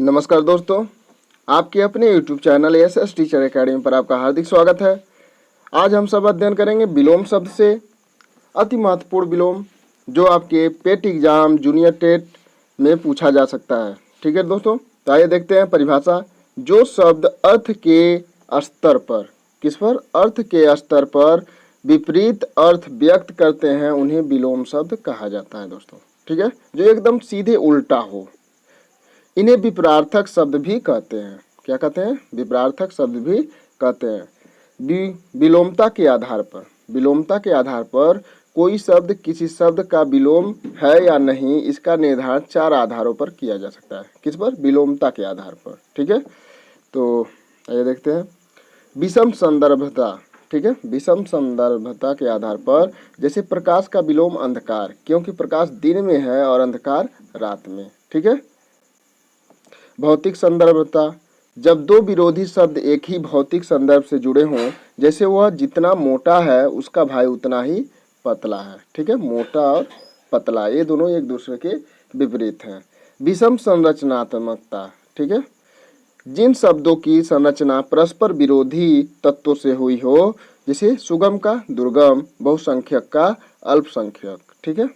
नमस्कार दोस्तों, आपके अपने YouTube channel SS teacher academy पर आपका हार्दिक स्वागत है। आज हम सब अध्ययन करेंगे विलोम शब्द से। अति महत्वपूर्ण विलोम जो आपके पेट एग्जाम जूनियर टेट में पूछा जा सकता है। ठीक है दोस्तों, तो आइए देखते हैं परिभाषा। जो शब्द अर्थ के स्तर पर, किस पर, अर्थ के स्तर पर विपरीत अर्थ व्यक्त करते हैं उन्हें विलोम शब्द कहा जाता है दोस्तों। ठीक है, जो एकदम सीधे उल्टा हो, इन्हें विपरार्थक शब्द भी कहते हैं। क्या कहते हैं? विपरार्थक शब्द भी कहते हैं। विलोमता के आधार पर, विलोमता के आधार पर कोई शब्द किसी शब्द का विलोम है या नहीं, इसका निर्धारण 4 आधारों पर किया जा सकता है। किस पर? विलोमता के आधार पर। ठीक है, तो आइए देखते हैं। विषम संदर्भता, ठीक है, विषम संदर्भता के आधार पर, जैसे प्रकाश का विलोम अंधकार, क्योंकि प्रकाश दिन में है और अंधकार रात में। ठीक है। भौतिक संदर्भता, जब दो विरोधी शब्द एक ही भौतिक संदर्भ से जुड़े हों, जैसे वह जितना मोटा है उसका भाई उतना ही पतला है। ठीक है, मोटा और पतला ये दोनों एक दूसरे के विपरीत हैं। विषम संरचनात्मकता, ठीक है, जिन शब्दों की संरचना परस्पर विरोधी तत्वों से हुई हो, जैसे सुगम का दुर्गम, बहुसंख्यक का अल्पसंख्यक। ठीक है।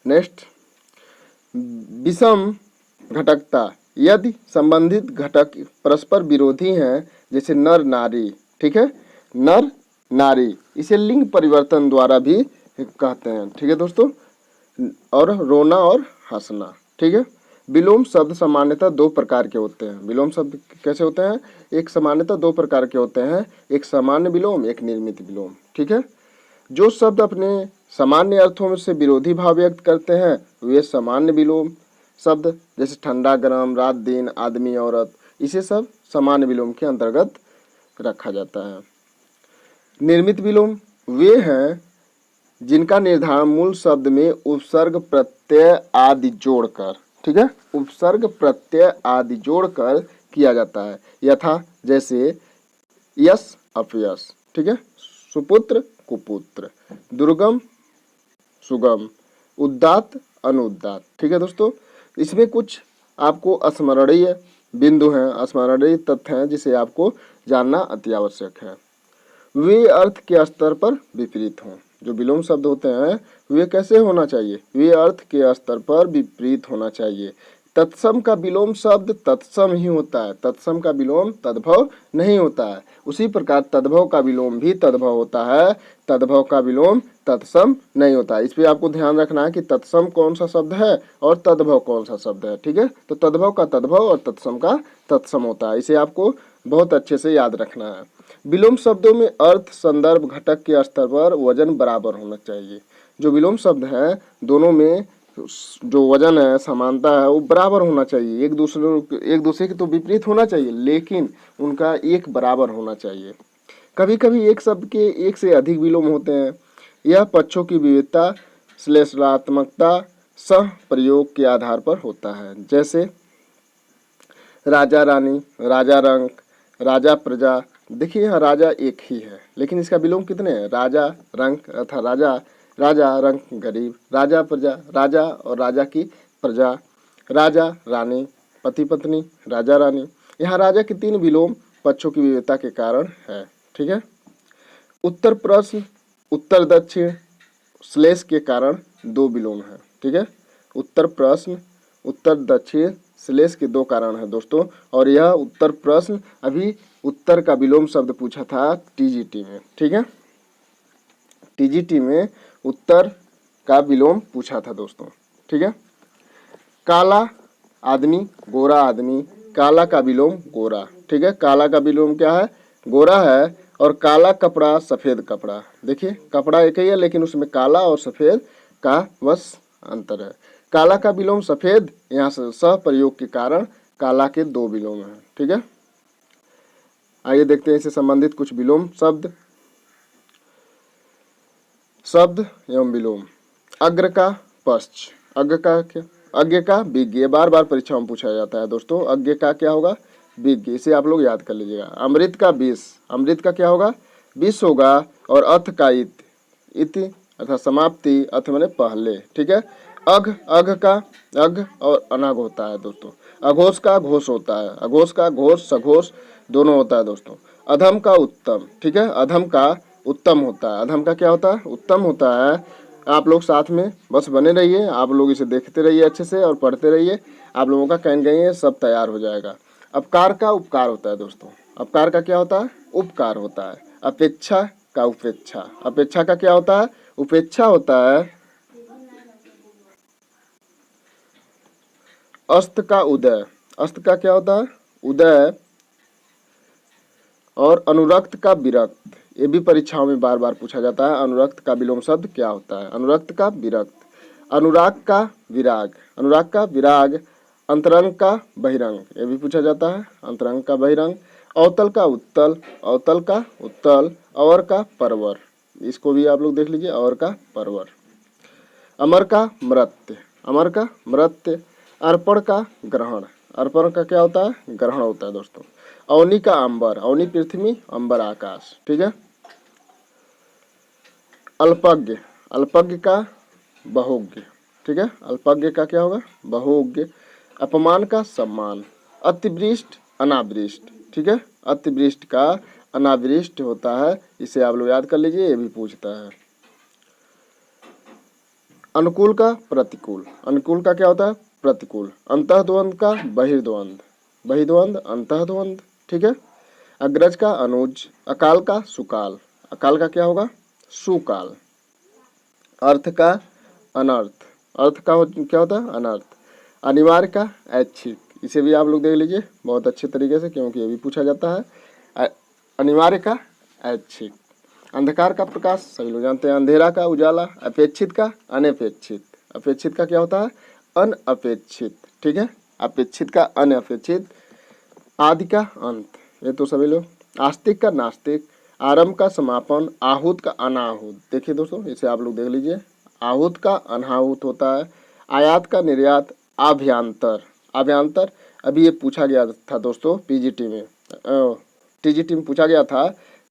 नेक्स्ट, विषम घटकता, यदि संबंधित घटक परस्पर विरोधी हैं, जैसे नर नारी। ठीक है, नर नारी, इसे लिंग परिवर्तन द्वारा भी कहते हैं। ठीक है दोस्तों, और रोना और हंसना। ठीक है। विलोम शब्द सामान्यतः 2 प्रकार के होते हैं। विलोम शब्द कैसे होते हैं? एक सामान्यतः 2 प्रकार के होते हैं, एक सामान्य विलोम, एक निर्मित विलोम। ठीक है। जो शब्द अपने सामान्य अर्थों से विरोधी भाव व्यक्त करते हैं वे सामान्य विलोम शब्द, जैसे ठंडा गरम, रात दिन, आदमी औरत, इसे सब सामान्य विलोम के अंतर्गत रखा जाता है। निर्मित विलोम वे हैं जिनका निर्धारण मूल शब्द में उपसर्ग प्रत्यय आदि जोड़कर, ठीक है, उपसर्ग प्रत्यय आदि जोड़कर किया जाता है। यथा जैसे यश अपयश, ठीक है, सुपुत्र कुपुत्र, दुर्गम सुगम, उदात्त अनुदात्त। ठीक है दोस्तों, इसमें कुछ आपको स्मरणीय बिंदु हैं, स्मरणीय तथ्य हैं जिसे आपको जानना अति आवश्यक है। वे अर्थ के स्तर पर विपरीत हों। जो विलोम शब्द होते हैं वे कैसे होना चाहिए? वे अर्थ के स्तर पर विपरीत होना चाहिए। तत्सम का विलोम शब्द तत्सम ही होता है, तत्सम का विलोम तद्भव नहीं होता है। उसी प्रकार तद्भव का विलोम भी तद्भव होता है, तद्भव का विलोम तत्सम नहीं होता है। इस पे आपको ध्यान रखना है कि तत्सम कौन सा शब्द है और तद्भव कौन सा शब्द है। ठीक है, तो तद्भव का तद्भव और तत्सम का तत्सम होता है, इसे आपको बहुत अच्छे से याद रखना है। विलोम शब्दों में अर्थ, संदर्भ, घटक के स्तर पर वजन बराबर होना चाहिए। जो विलोम शब्द हैं दोनों में जो वजन है, समानता है, वो बराबर होना चाहिए। एक दूसरे के तो विपरीत होना चाहिए, लेकिन उनका एक बराबर होना चाहिए। कभी कभी एक शब्द के एक से अधिक विलोम होते हैं। यह पक्षों की विविधता, श्लेषणात्मकता, सह प्रयोग के आधार पर होता है। जैसे राजा रानी, राजा रंक, राजा प्रजा। देखिए यहाँ राजा एक ही है, लेकिन इसका विलोम कितने हैं? राजा रंक अर्थात राजा, राजा रंक गरीब, राजा प्रजा राजा और राजा की प्रजा, राजा रानी पति पत्नी, राजा रानी। यहाँ राजा के 3 विलोम पक्षों की विविधता के कारण है। ठीक है। उत्तर प्रश्न, उत्तर दक्षिण, श्लेष के कारण 2 विलोम है। ठीक है, उत्तर प्रश्न, उत्तर दक्षिण, श्लेष के 2 कारण है दोस्तों। और यह उत्तर प्रश्न अभी उत्तर का विलोम शब्द पूछा था टीजीटी में। ठीक है, टीजीटी में उत्तर का विलोम पूछा था दोस्तों। ठीक है। काला आदमी, गोरा आदमी, काला का विलोम गोरा। ठीक है, काला का विलोम क्या है? गोरा है। और काला कपड़ा, सफेद कपड़ा। देखिए कपड़ा एक ही है, लेकिन उसमें काला और सफेद का बस अंतर है। काला का विलोम सफेद, यहाँ से सह प्रयोग के कारण काला के 2 विलोम हैं। ठीक है, आइए देखते हैं इससे संबंधित कुछ विलोम शब्द। शब्द एवं विलोम। अग्र का पश्च, अग्र का क्या? अज्ञ का विज्ञ, ये बार बार परीक्षाओं में पूछा जाता है दोस्तों। अज्ञ का क्या होगा? विज्ञ, इसे आप लोग याद कर लीजिएगा। अमृत का विष, अमृत का क्या होगा? विष होगा। और अथ का इति, इति अर्थात समाप्ति, अथ माने पहले। ठीक है, अघ, अघ का अघ और अनघ होता है दोस्तों। अघोष का घोष होता है, अघोष का घोष सघोष दोनों होता है दोस्तों। अधम का उत्तम, ठीक है, अधम का उत्तम होता है। अधम का क्या होता है? उत्तम होता है। आप लोग साथ में बस बने रहिए, आप लोग इसे देखते रहिए अच्छे से और पढ़ते रहिए, आप लोगों का कहीं कहीं सब तैयार हो जाएगा। अपकार का उपकार होता है दोस्तों। अपकार का क्या होता है? उपकार होता है। अपेक्षा का उपेक्षा, अपेक्षा का क्या होता है? उपेक्षा होता है। अस्त का उदय, अस्त का क्या होता है? उदय। और अनुरक्त का विरक्त, ये भी परीक्षाओं में बार बार पूछा जाता है। अनुरक्त का विलोम शब्द क्या होता है? अनुरक्त का विरक्त। अनुराग का विराग, अनुराग का विराग। अंतरंग का बहिरंग, ये भी पूछा जाता है, अंतरंग का बहिरंग। अवतल का उत्तल, अवतल का उत्तल। अवर का परवर, इसको भी आप लोग देख लीजिए, अवर का परवर। अमर का मृत्य, अमर का मृत्य। अर्पण का ग्रहण, अर्पण का क्या होता है? ग्रहण होता है दोस्तों। अवनी का अंबर, अवनी पृथ्वी, अंबर आकाश, ठीक है। अल्पज्ञ, अल्पज्ञ का बहुज्ञ, ठीक है, अल्पज्ञ का क्या होगा? बहुज्ञ। अपमान का सम्मान। अतिवृष्ट अनावृष्ट, ठीक है, अतिवृष्ट का अनावृष्ट होता है, इसे आप लोग याद कर लीजिए, ये भी पूछता है। अनुकूल का प्रतिकूल, अनुकूल का क्या होता है? प्रतिकूल। अंतःद्वंद का बहिर्द्वंद, बहिर्द्वंद अंतःद्वंद, ठीक है। अग्रज का अनुज। अकाल का सुकाल, अकाल का क्या होगा? सुकाल। अर्थ का अनर्थ, अर्थ का क्या होता है? अनर्थ। अनिवार्य का ऐच्छिक, इसे भी आप लोग देख लीजिए बहुत अच्छे तरीके से, क्योंकि ये भी पूछा जाता है। अनिवार्य का ऐच्छिक। अंधकार का प्रकाश, सभी लोग जानते हैं। अंधेरा का उजाला। अपेक्षित का अनपेक्षित, अपेक्षित का क्या होता है? अनअपेक्षित, ठीक है, अपेक्षित का अनअपेक्षित। आदि का अंत, ये तो सभी लोग। आस्तिक का नास्तिक। आरंभ का समापन। आहूत का अनाहूत, देखिए दोस्तों इसे आप लोग देख लीजिए, आहूत का अनाहूत होता है। आयात का निर्यात। आभ्यंतर, आभ्यंतर अभी ये पूछा गया था दोस्तों पीजीटी में, टीजीटी में पूछा गया था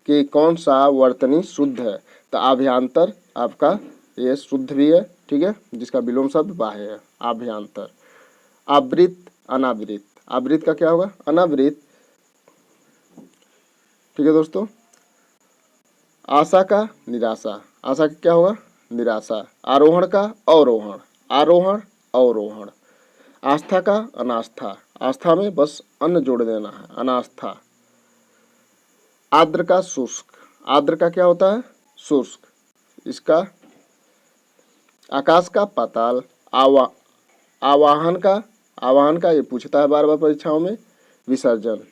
कि कौन सा वर्तनी शुद्ध है, तो आभ्यंतर आपका ये शुद्ध भी है, ठीक है, जिसका विलोम शब्द बाह्य है, आभ्यंतर। आवृत अनावृत, आवृत का क्या होगा? अनावृत, ठीक है दोस्तों। आशा का निराशा, आशा का क्या होगा? निराशा। आरोहण का अवरोहण, आरोहण अवरोहण। आस्था का अनास्था, आस्था में बस अन्न जोड़ देना है, अनास्था। आर्द्र का शुष्क, आर्द्र का क्या होता है? शुष्क। इसका आकाश का पाताल। आवाहन का, आवाहन का ये पूछता है बार बार परीक्षाओं में। विसर्जन।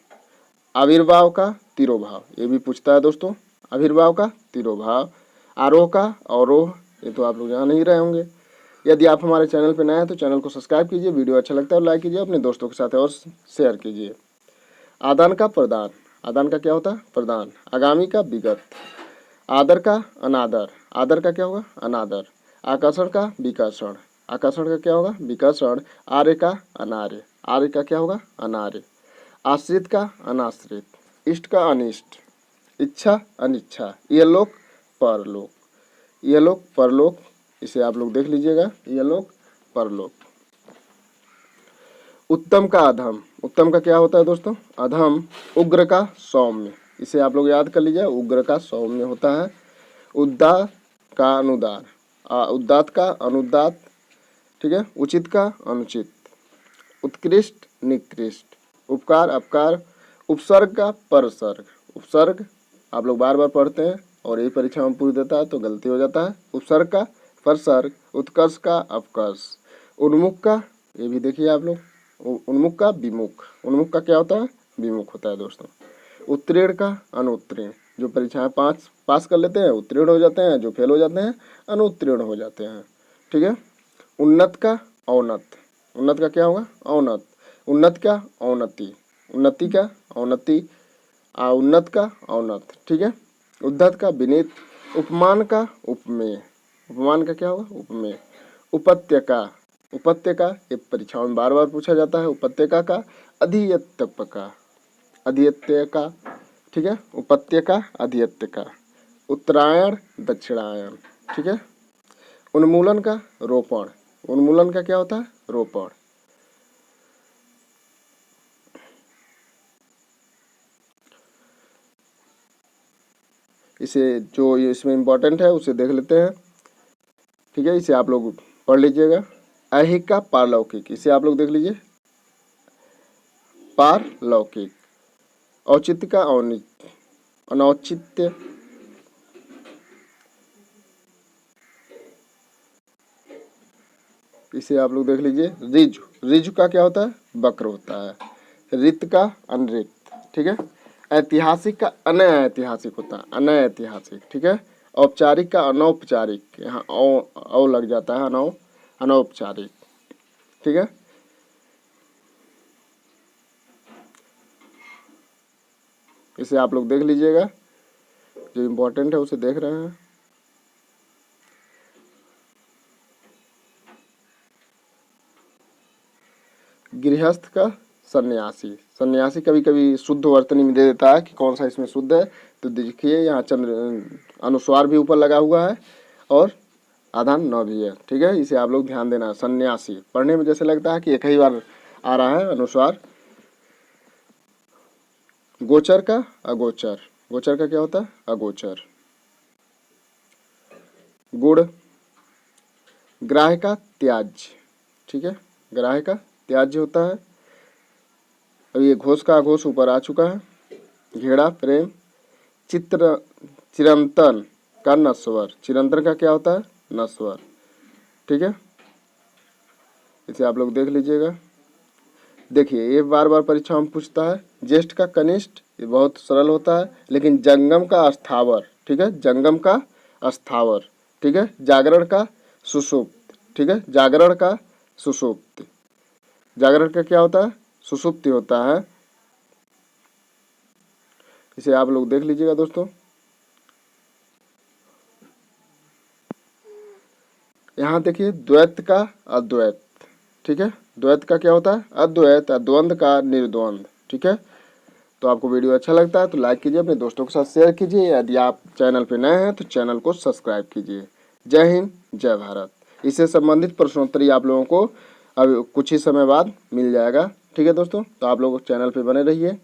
आविर्भाव का तिरोभाव, ये भी पूछता है दोस्तों, आविर्भाव का तिरोभाव। आरोह का अवरोह, ये तो आप लोग जान ही रहे होंगे। यदि आप हमारे चैनल पर नए हैं तो चैनल को सब्सक्राइब कीजिए, वीडियो अच्छा लगता है लाइक कीजिए, अपने दोस्तों के साथ और शेयर कीजिए। आदान का प्रदान, आदान का क्या होता है? प्रदान। आगामी का विगत। आदर का अनादर, आदर का क्या होगा? अनादर। आकर्षण का विकर्षण, आकर्षण का क्या होगा? विकर्षण। आर्य का अनार्य, आर्य का क्या होगा? अनार्य। आश्रित का अनाश्रित। इष्ट का अनिष्ट। इच्छा अनिच्छा। यलोक परलोक, यलोक परलोक, इसे आप लोग देख लीजिएगा, यलोक परलोक। उत्तम का अधम, उत्तम का क्या होता है दोस्तों? अधम। उग्र का सौम्य, इसे आप लोग याद कर लीजिए, उग्र का सौम्य होता है। उदात का अनुदात, उदात का अनुदात, ठीक है। उचित का अनुचित। उत्कृष्ट निकृष्ट। उपकार अपकार। उपसर्ग का परसर्ग, उपसर्ग आप लोग बार बार पढ़ते हैं और यही परीक्षा में पूछ देता है तो गलती हो जाता है। उपसर्ग का परसर्ग। उत्कर्ष का अपकर्ष। उन्मुख का, ये भी देखिए आप लोग, उन्मुख का विमुख, उन्मुख का क्या होता है? विमुख होता है दोस्तों। उत्तीर्ण का अनुत्तीर्ण, जो परीक्षाएं पास कर लेते हैं उत्तीर्ण हो जाते हैं, जो फेल हो जाते हैं अनुत्तीर्ण हो जाते हैं, ठीक है। उन्नत का औन्नत, उन्नत का क्या होगा? औन्नत। उन्नत का औन्नति, उन्नति का औन्नति। उन्नत का औन्नत, ठीक है। उद्धत का विनीत। उपमान का उपमेय, उपमान का क्या होगा? उपमेय। उपत्यका, उपत्यका ये परीक्षाओं में बार बार पूछा जाता है। उपत्यका का अधियत्यका, अधियत्यका, ठीक है, उपत्यका अधियत्यका। उत्तरायण दक्षिणायन, ठीक है। उन्मूलन का रोपण, उन्मूलन का क्या होता है? रोपण। इसे जो इसमें इम्पोर्टेंट है उसे देख लेते हैं, ठीक है, इसे आप लोग पढ़ लीजिएगा। ऐहिक का पारलौकिक, इसे आप लोग देख लीजिए। पारलौकिक। औचित्य का अनौचित्य। इसे आप लोग देख लीजिए। ऋजु, ऋजु का क्या होता है? वक्र होता है। रित का अनरित, ठीक है। ऐतिहासिक का अनैतिहासिक होता है, अनैतिहासिक, ठीक है। औपचारिक का अनौपचारिक, यहाँ औ लग जाता है, अनौपचारिक, ठीक है। इसे आप लोग देख लीजिएगा, जो इम्पोर्टेंट है उसे देख रहे हैं। गृहस्थ का सन्यासी, सन्यासी कभी कभी शुद्ध वर्तनी में दे देता है कि कौन सा इसमें शुद्ध है, तो देखिए यहाँ चंद्र अनुस्वार भी ऊपर लगा हुआ है और आधान न भी है, ठीक है। इसे आप लोग ध्यान देना। सन्यासी पढ़ने में जैसे लगता है कि एक ही बार आ रहा है अनुस्वार। गोचर का अगोचर, गोचर का क्या होता है? अगोचर। गुण। ग्राह्य का त्याज्य, ठीक है, ग्राह्य का त्याज्य होता है। अब ये घोष का अघोष ऊपर आ चुका है। घेड़ा प्रेम। चिरंतन का नस्वर, चिरंतन का क्या होता है? नस्वर, ठीक है। इसे आप लोग देख लीजिएगा। देखिए ये बार बार परीक्षा में पूछता है। ज्येष्ठ का कनिष्ठ, ये बहुत सरल होता है, लेकिन जंगम का अस्थावर, ठीक है, जंगम का अस्थावर, ठीक है। जागरण का सुषुप्त, ठीक है, जागरण का सुषुप्त। जागरण का क्या होता है? सुषुप्ति होता है। इसे आप लोग देख लीजिएगा दोस्तों। यहाँ देखिए द्वैत का अद्वैत, ठीक है, द्वैत का क्या होता है? अद्वैत। द्वंद्व का निर्द्वंद, ठीक है। तो आपको वीडियो अच्छा लगता है तो लाइक कीजिए, अपने दोस्तों के साथ शेयर कीजिए। यदि आप चैनल पे नए हैं तो चैनल को सब्सक्राइब कीजिए। जय हिंद, जय भारत। इससे संबंधित प्रश्नोत्तरी आप लोगों को अब कुछ ही समय बाद मिल जाएगा, ठीक है दोस्तों। तो आप लोग चैनल पे बने रहिए।